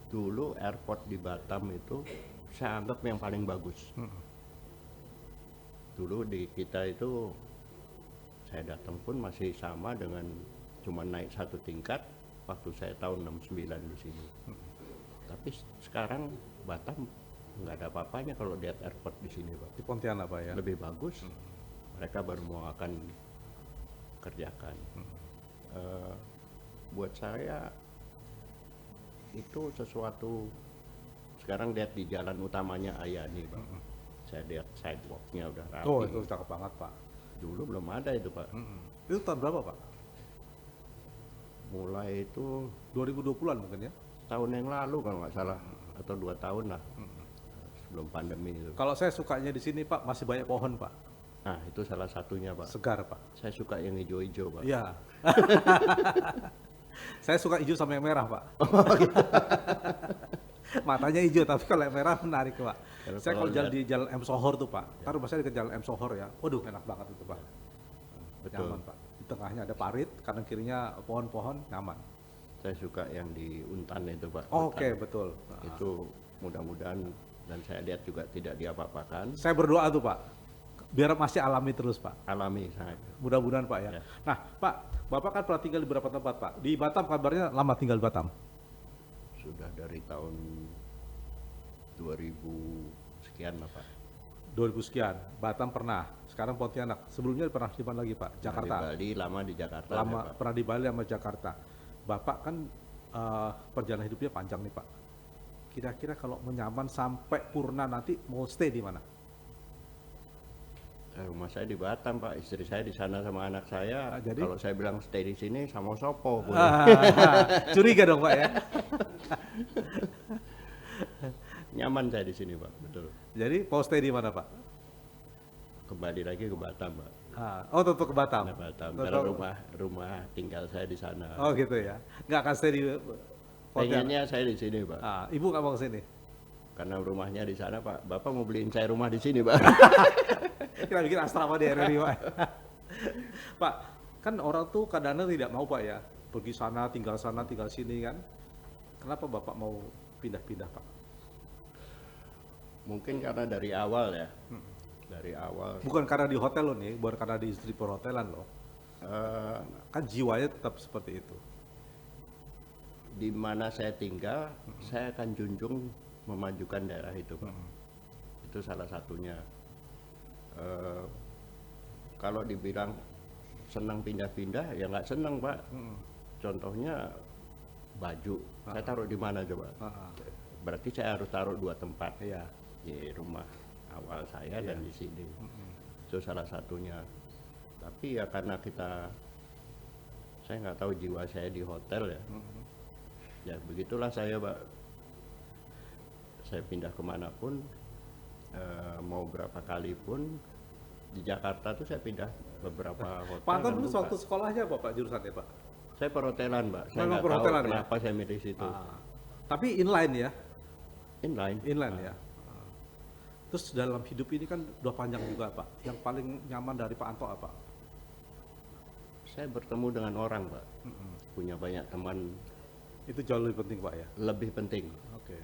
dulu airport di Batam itu saya anggap yang paling bagus. Dulu di kita itu saya datang pun masih sama dengan cuma naik 1 tingkat waktu saya tahun 69 di sini. Tapi sekarang Batam nggak ada apa-apanya kalau lihat airport di sini Pak. Di Pontianak Pak ya. Lebih bagus. Mereka baru mau akan kerjakan. Buat saya itu sesuatu. Sekarang lihat di jalan utamanya Ayani Pak. Saya lihat sidewalknya udah rapi. Oh itu cakep banget Pak. Dulu belum ada itu Pak. Itu tahun berapa Pak? Mulai itu 2020-an mungkin ya? tahun yang lalu kalau nggak salah, atau 2 tahun lah sebelum pandemi itu. Kalau saya sukanya di sini Pak masih banyak pohon Pak. Nah itu salah satunya Pak. Segar Pak. Saya suka yang hijau-hijau Pak. Iya. Saya suka hijau sama yang merah Pak. Matanya hijau tapi kalau yang merah menarik Pak. Saya kalau jalan di Jalan M Sohor tuh Pak. Taruh saya di Jalan M Sohor ya. Waduh enak banget itu Pak. Betul. Nyaman Pak. Di tengahnya ada parit, kanan kirinya pohon-pohon, nyaman. Saya suka yang di Untan itu Pak. Oke Untan. betul. Itu mudah-mudahan, dan saya lihat juga tidak diapa-apakan. Saya berdoa tuh Pak. Biar masih alami terus Pak. Alami saya. Mudah-mudahan Pak ya. Ya. Nah Pak, Bapak kan pernah tinggal di beberapa tempat Pak. Di Batam kabarnya lama tinggal di Batam. Sudah dari tahun 2000 sekian lah Pak. 2000 sekian. Batam pernah. Sekarang Pontianak. Sebelumnya pernah di mana lagi Pak? Jakarta. Di Bali, lama di Jakarta. Lama ya, Pak. pernah di Bali sama Jakarta. Bapak kan perjalanan hidupnya panjang nih Pak. Kira-kira kalau menyaman sampai purna nanti mau stay di mana? Rumah saya di Batam Pak, istri saya di sana sama anak saya. Jadi? Kalau saya bilang stay di sini sama sopo. Curiga dong Pak ya. Nyaman saya di sini Pak, betul. Jadi mau stay di mana Pak? Kembali lagi ke Batam Pak. Oh tetap ke Batam. Nah, Batam. Tetap- Karena rumah tinggal saya di sana. Oh gitu ya. Nggak akan stay di Pontianak. Pengennya saya di sini Pak. Ibu nggak mau ke sini. Karena rumahnya di sana Pak. Bapak mau beliin saya rumah di sini Pak. Kita bikin asrama di RRI Pak. Pak, kan orang tuh kadang-kadang tidak mau Pak ya. Pergi sana, tinggal sini kan. Kenapa Bapak mau pindah-pindah Pak? Mungkin karena dari awal ya. Dari awal. Bukan karena di hotel loh nih, bukan karena di industri perhotelan loh. Kan jiwanya tetap seperti itu. Di mana saya tinggal, saya akan junjung memajukan daerah itu Pak. Itu salah satunya. Kalau dibilang senang pindah-pindah, ya nggak senang Pak. Contohnya baju, saya taruh di mana coba? Berarti saya harus taruh 2 tempat. Iya. Di rumah awal saya dan di sini. Itu salah satunya. Tapi ya karena saya nggak tahu jiwa saya di hotel ya. Ya begitulah saya Pak. Saya pindah kemanapun, mau berapa kali pun, di Jakarta tuh saya pindah beberapa hotel. Pak Anton dan dulu buka. waktu sekolahnya apa Pak jurusannya Pak? Saya perhotelan Pak. Saya Memang nggak tahu perhotelan ya? kenapa saya milih situ. Tapi inline ya? Inline. Inline ya? Terus dalam hidup ini kan udah panjang juga Pak. Yang paling nyaman dari Pak Anto apa? Saya bertemu dengan orang, Pak. Punya banyak teman Itu jauh lebih penting Pak ya. lebih penting. Oke.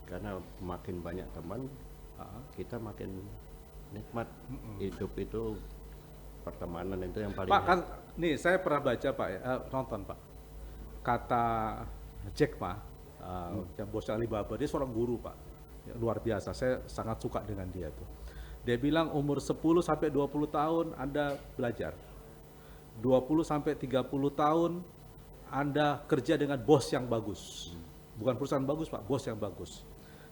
Karena makin banyak teman, Ah, kita makin nikmat. Hidup itu, pertemanan itu yang paling Pak kan, nih saya pernah baca Pak ya, nonton Pak. Kata Jack Ma, yang bos Alibaba, dia seorang guru Pak. Ya, luar biasa, saya sangat suka dengan dia tuh. Dia bilang umur 10 sampai 20 tahun Anda belajar. 20 sampai 30 tahun Anda kerja dengan bos yang bagus. Bukan perusahaan bagus Pak, bos yang bagus.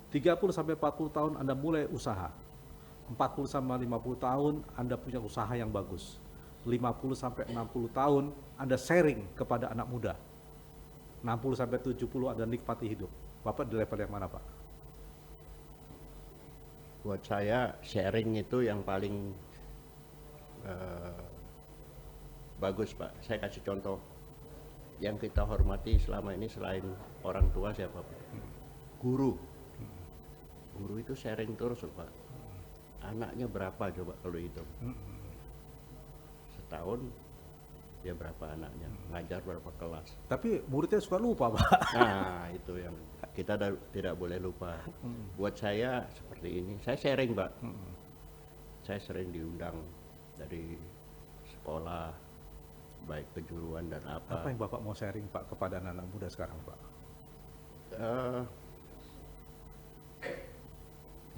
30 sampai 40 tahun Anda mulai usaha. 40 sampai 50 tahun Anda punya usaha yang bagus. 50 sampai 60 tahun Anda sharing kepada anak muda. 60 sampai 70 Anda nikmati hidup. Bapak di level yang mana Pak? buat saya sharing itu yang paling bagus, Pak. Saya kasih contoh. Yang kita hormati selama ini selain orang tua siapa, Pak? Guru. Guru itu sharing terus, Pak. Anaknya berapa coba kalau hitung? Setahun ya berapa anaknya? Ngajar berapa kelas? Tapi muridnya suka lupa Pak. Nah, itu yang kita tidak boleh lupa. Buat saya seperti ini, saya sharing, Pak. Saya sering diundang dari sekolah, baik kejuruan dan Apa yang Bapak mau sharing Pak kepada anak-anak muda sekarang Pak?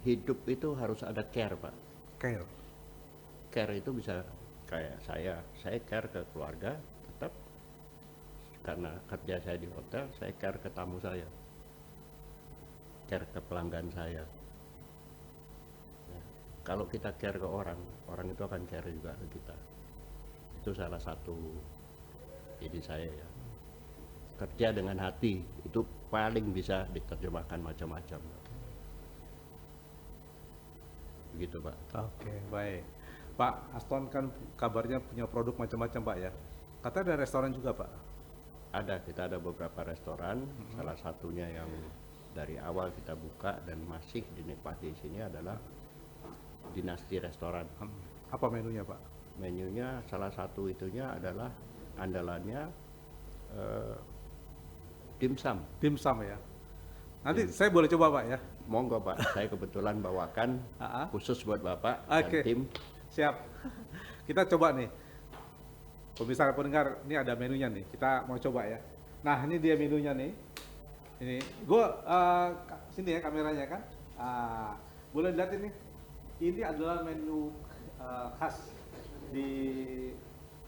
Hidup itu harus ada care, Pak. Care. Care itu bisa kayak saya care ke keluarga, tetap karena kerja saya di hotel, saya care ke tamu saya, care ke pelanggan saya. Kalau kita care ke orang, orang itu akan care juga ke kita. Itu salah satu ide saya ya. Kerja dengan hati itu paling bisa diterjemahkan macam-macam. Begitu, Pak. Oke, baik. Pak Aston kan kabarnya punya produk macam-macam Pak ya. Katanya ada restoran juga Pak. Ada, kita ada beberapa restoran. Salah satunya yang dari awal kita buka dan masih dinikmati di sini adalah Dinasti Restoran. Apa menunya Pak? Menunya salah satu itunya adalah andalannya dimsum. Dimsum ya. Nanti saya boleh coba Pak ya. Monggo, Pak, saya kebetulan bawakan khusus buat Bapak Oke. dan tim. Siap. Kita coba nih. Pemirsa pendengar, ini ada menunya nih. Kita mau coba ya. Nah, ini dia menunya nih. Ini, sini ya kameranya kan. Boleh lihat ini. Ini adalah menu khas di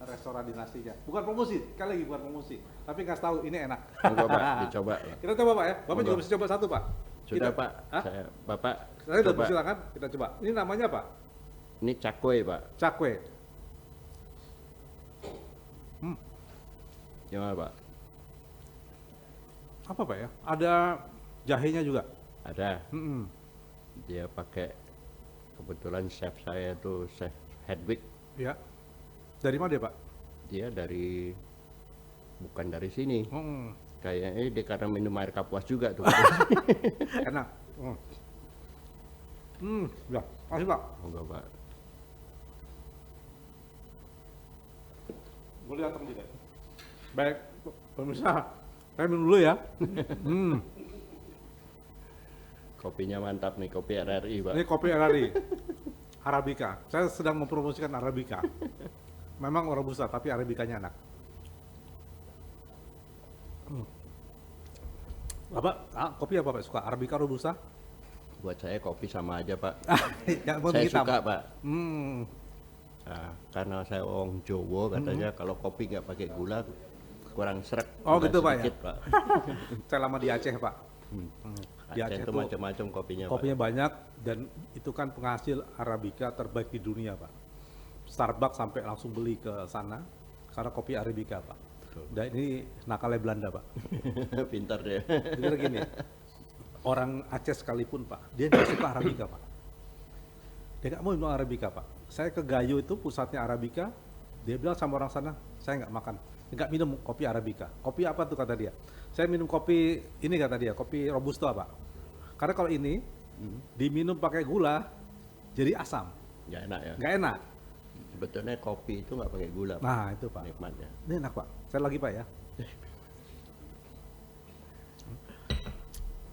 restoran Dinastinya. Bukan promosi, sekali lagi bukan promosi. Tapi kasih tahu ini enak. Monggo, Pak, dicoba. Kita coba Pak ya. Bapak Monggo. juga bisa coba satu Pak. Sudah, Kita- Pak. Hah? Bapak Saya udah coba. silakan. Kita coba. Ini namanya apa? Ini cakwe, Pak. Cakwe. Gimana, Pak? Apa Pak ya? Ada jahenya juga. Ada. Mm-mm. Dia pakai, kebetulan chef saya itu chef Hedwig. Ya. Dari mana dia Pak? Dia bukan dari sini. Kayaknya dia karena minum air kapuas juga tuh. Enak. Ya. Makasih Pak. Monggo, Pak. Boleh datang juga. Baik, pemirsa. Saya minum dulu ya. Kopinya mantap nih, kopi RRI, Pak. Ini kopi RRI. Arabica. Saya sedang mempromosikan Arabica. Memang Robusta, tapi Arabicanya enak. Bapak, kopi apa Pak suka? Arabica Robusta? Buat saya kopi sama aja, Pak. Yang Saya hitam. suka, Pak. Hmm. Nah, karena saya orang Jawa katanya kalau kopi nggak pakai gula kurang seret. Oh, Gula gitu, Pak, ya? sedikit, Pak. Saya lama di Aceh Pak. Di Aceh Aceh itu tuh macam-macam kopinya, kopinya banyak dan itu kan penghasil Arabica terbaik di dunia Pak. Starbucks sampai langsung beli ke sana karena kopi Arabica Pak. Dan ini nakalnya Belanda Pak. Pak. Pintar dia. Jadi gini, orang Aceh sekalipun Pak, dia nggak suka Arabica Pak. Dia nggak mau minum Arabica Pak. Saya ke Gayo itu pusatnya Arabica, dia bilang sama orang sana, saya nggak makan, nggak minum kopi Arabica. Kopi apa tuh kata dia? Saya minum kopi ini kata dia, kopi Robusta Pak. Karena kalau ini diminum pakai gula jadi asam, Nggak enak ya. nggak enak. Sebetulnya kopi itu nggak pakai gula, Pak, Nah itu Pak, nikmatnya. ini enak Pak. Saya lagi Pak ya.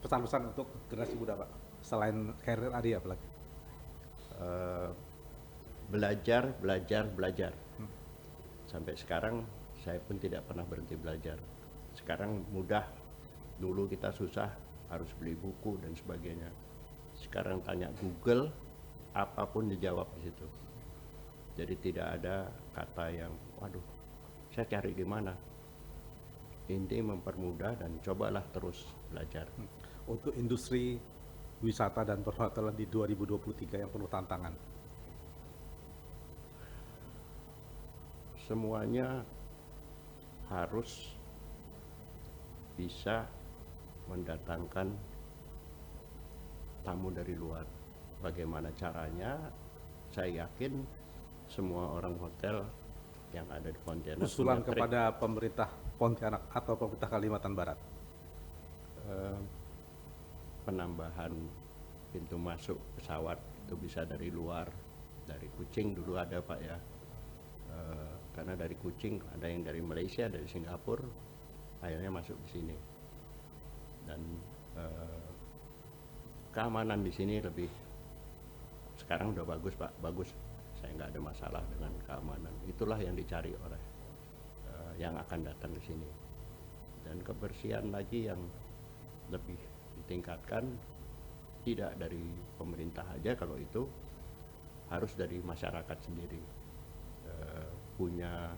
Pesan-pesan untuk generasi muda Pak, selain karir tadi apalagi? Belajar, belajar. Sampai sekarang saya pun tidak pernah berhenti belajar. Sekarang mudah, dulu kita susah, harus beli buku dan sebagainya. Sekarang tanya Google, apapun dijawab di situ. Jadi tidak ada kata yang, waduh, saya cari di mana. Ini mempermudah dan cobalah terus belajar. Untuk industri wisata dan perhotelan di 2023 yang penuh tantangan. Semuanya harus bisa mendatangkan tamu dari luar. Bagaimana caranya? Saya yakin semua orang hotel yang ada di Pontianak Usulan punya trik. kepada pemerintah Pontianak atau pemerintah Kalimantan Barat. Penambahan pintu masuk pesawat itu bisa dari luar, dari Kucing dulu ada Pak ya. Karena dari Kucing ada yang dari Malaysia, dari Singapura, akhirnya masuk di sini. Dan keamanan di sini lebih, sekarang udah bagus Pak, bagus. Saya nggak ada masalah dengan keamanan. Itulah yang dicari oleh yang akan datang ke sini. Dan kebersihan lagi yang lebih ditingkatkan, tidak dari pemerintah aja, kalau itu harus dari masyarakat sendiri. Punya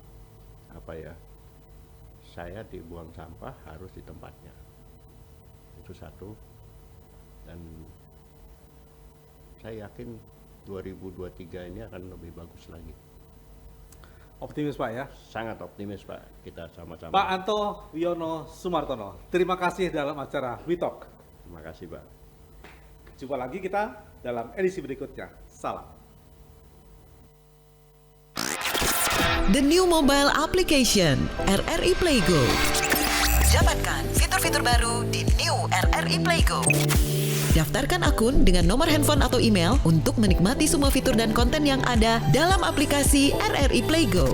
apa ya, saya dibuang sampah harus di tempatnya, itu satu. Dan saya yakin 2023 ini akan lebih bagus lagi. Optimis Pak ya. Sangat optimis Pak, kita sama-sama. Pak Anto Wiono Sumartono, terima kasih dalam acara We Talk. Terima kasih Pak. Jumpa lagi kita dalam edisi berikutnya. Salam. The new mobile application RRI Playgo. Dapatkan fitur-fitur baru di New RRI Playgo. Daftarkan akun dengan nomor handphone atau email untuk menikmati semua fitur dan konten yang ada dalam aplikasi RRI Playgo.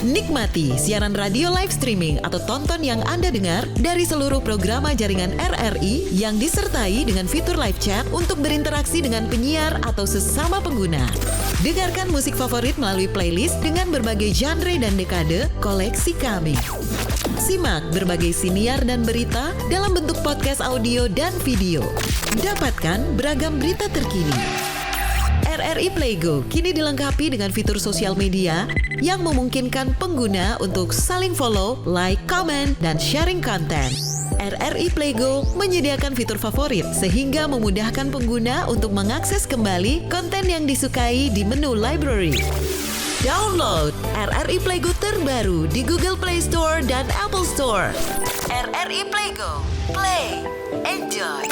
Nikmati siaran radio live streaming atau tonton yang Anda dengar dari seluruh programa jaringan RRI yang disertai dengan fitur live chat untuk berinteraksi dengan penyiar atau sesama pengguna. Dengarkan musik favorit melalui playlist dengan berbagai genre dan dekade koleksi kami. Simak berbagai siniar dan berita dalam bentuk podcast audio dan video. Dapatkan beragam berita terkini. RRI Playgo kini dilengkapi dengan fitur sosial media yang memungkinkan pengguna untuk saling follow, like, comment, dan sharing konten. RRI Playgo menyediakan fitur favorit sehingga memudahkan pengguna untuk mengakses kembali konten yang disukai di menu library. Download RRI Playgo terbaru di Google Play Store dan Apple Store. RRI Playgo, play, enjoy.